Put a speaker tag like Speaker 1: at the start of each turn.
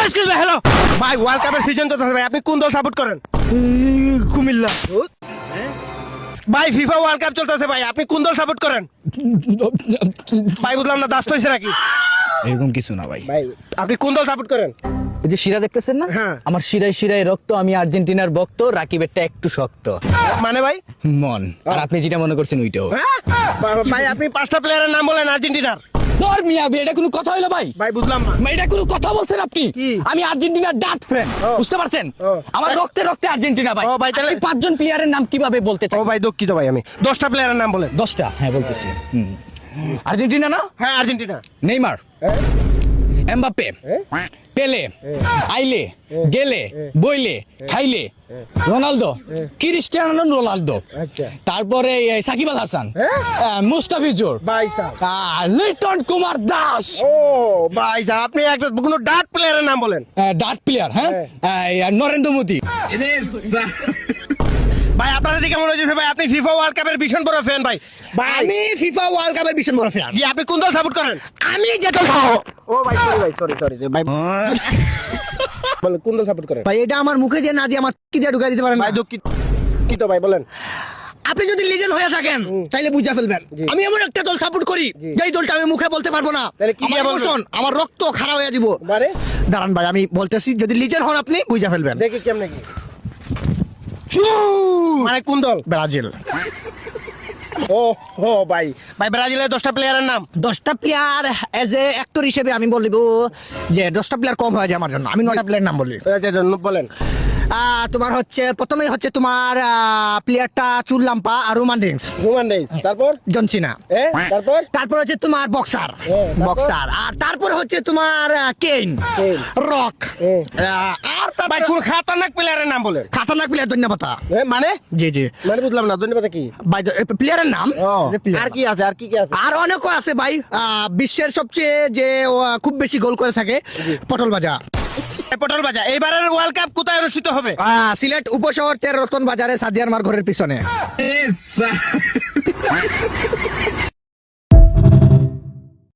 Speaker 1: Excuse me, hello ভাই, world কাপের season তো ভাই, আপনি কোন দল সাপোর্ট করেন? কুমিল্লা। ভাই ফিফা ওয়ার্ল্ড কাপ চলতেছে ভাই, আপনি কোন দল সাপোর্ট করেন? ভাই বুঝলাম না, দাস্ত হয়েছে নাকি?
Speaker 2: এরকম কিছু না ভাই।
Speaker 1: ভাই আপনি কোন দল সাপোর্ট করেন?
Speaker 2: এই যে শিরা দেখতেছেন না,
Speaker 1: হ্যাঁ।
Speaker 2: আমার শিরায় শিরায় রক্ত, আমি আর্জেন্টিনার ভক্ত, রাকিবেরটা একটু শক্ত
Speaker 1: মানে ভাই
Speaker 2: মন। আর আপনি যেটা মনে করছেন ওইটাও।
Speaker 1: ভাই আপনি 5টা প্লেয়ারের নাম বলেন আর্জেন্টিনার।
Speaker 2: ধর মিয়া, এটা কোনো কথা হইলো ভাই?
Speaker 1: ভাই বুঝলাম না।
Speaker 2: এটা কোনো কথা বলছেন আপনি?
Speaker 1: কি?
Speaker 2: আমি আর্জেন্টিনার ডাট ফ্যান, বুঝতে পারছেন? আমার রক্তে রক্তে আর্জেন্টিনা ভাই।
Speaker 1: ভাই তাহলে
Speaker 2: 5জন প্লেয়ারের নাম কিভাবে বলতে চাই?
Speaker 1: ভাই দুঃখিত ভাই, আমি 10টা প্লেয়ারের নাম বলেন।
Speaker 2: 10টা? হ্যাঁ বলতেছি। আর্জেন্টিনা না?
Speaker 1: হ্যাঁ আর্জেন্টিনা।
Speaker 2: নেইমার, এমবাপ্পে, পেলে, আইলে, গেলে, বইলে, খাইলে, রোনালদো, ক্রিস্টিয়ানো রোনালদো,
Speaker 1: আচ্ছা।
Speaker 2: তারপরে সাকিব আল হাসান, মুস্তাফিজুর,
Speaker 1: ভাই সাহেব।
Speaker 2: লিটন কুমার দাস।
Speaker 1: ও ভাই সাহেব, আপনি একটা কোনো ডাট প্লেয়ারের নাম বলেন।
Speaker 2: ডাট প্লেয়ার, হ্যাঁ, নরেন্দ্র মোদী।
Speaker 1: ভাই আপনার দিকে মনে হচ্ছে ভাই আপনি ফিফা ওয়ার্ল্ড কাপের ভীষণ বড় ফ্যান ভাই। ভাই
Speaker 2: আমি ফিফা ওয়ার্ল্ড কাপের ভীষণ বড় ফ্যান।
Speaker 1: জি, আপনি কোন দল সাপোর্ট করেন?
Speaker 2: আমি যেটা
Speaker 1: ও ভাই সরি ভাই বলেন কোন দল সাপোর্ট করেন?
Speaker 2: ভাই, এটা আমার মুখে দিয়ে না দিয়ে আমার কি দিয়ে ঢুকাই দিতে পারেন?
Speaker 1: ভাই দুঃখিত ভাই, বলেন।
Speaker 2: আপনি যদি লিজেন্ড হয়ে থাকেন তাইলে বুঝা ফেলবেন। আমি এমন একটা দল সাপোর্ট করি যেই দলটা আমি মুখে বলতে পারবো না।
Speaker 1: তাহলে কি দিয়ে
Speaker 2: আমার
Speaker 1: বলবেন?
Speaker 2: emotion, আমার রক্ত খারাপ হয়ে যাব।
Speaker 1: মানে
Speaker 2: দাঁড়ান ভাই, আমি বলতেছি, যদি লিজেন্ড হন আপনি বুঝা ফেলবেন।
Speaker 1: দেখি কেমনে কি, মানে কোন দল?
Speaker 2: ব্রাজিল।
Speaker 1: ও ভাই ব্রাজিলের 10টা প্লেয়ারের নাম।
Speaker 2: 10টা প্লেয়ার এজ এ অ্যাক্টর হিসেবে আমি বলব যে 10টা প্লেয়ার কম হয়ে যায় আমার জন্য, আমি 9টা প্লেয়ার নাম বলি।
Speaker 1: বলেন।
Speaker 2: তোমার হচ্ছে প্রথমেই হচ্ছে তোমার প্লেয়ারটা চুল্লাম্পা আর রোমান রিংস।
Speaker 1: তারপর
Speaker 2: জন সিনা। তারপর হচ্ছে তোমার বক্সার,
Speaker 1: তারপর?
Speaker 2: আর তারপর হচ্ছে তোমার কেইন, রক। আর
Speaker 1: ভাই কোন খাতারনাক প্লেয়ারের নাম বলেন।
Speaker 2: খাতারনাক প্লেয়ার, ধন্যবাদ।
Speaker 1: মানে
Speaker 2: জি
Speaker 1: মানে বুঝলাম না, ধন্যবাদ কি?
Speaker 2: ভাই, প্লেয়ারের নাম।
Speaker 1: আর কি আছে, আর কি আছে?
Speaker 2: আর অনেকও আছে ভাই। বিশ্বের সবচেয়ে যে খুব বেশি গোল করে থাকে পটল ভাজা।
Speaker 1: পটল বাজা। এইবারের ওয়ার্ল্ড কাপ কোথায় অনুষ্ঠিত হবে?
Speaker 2: সিলেট উপশহর 13 রতন বাজারে সাদিয়ার মার ঘরের পিছনে।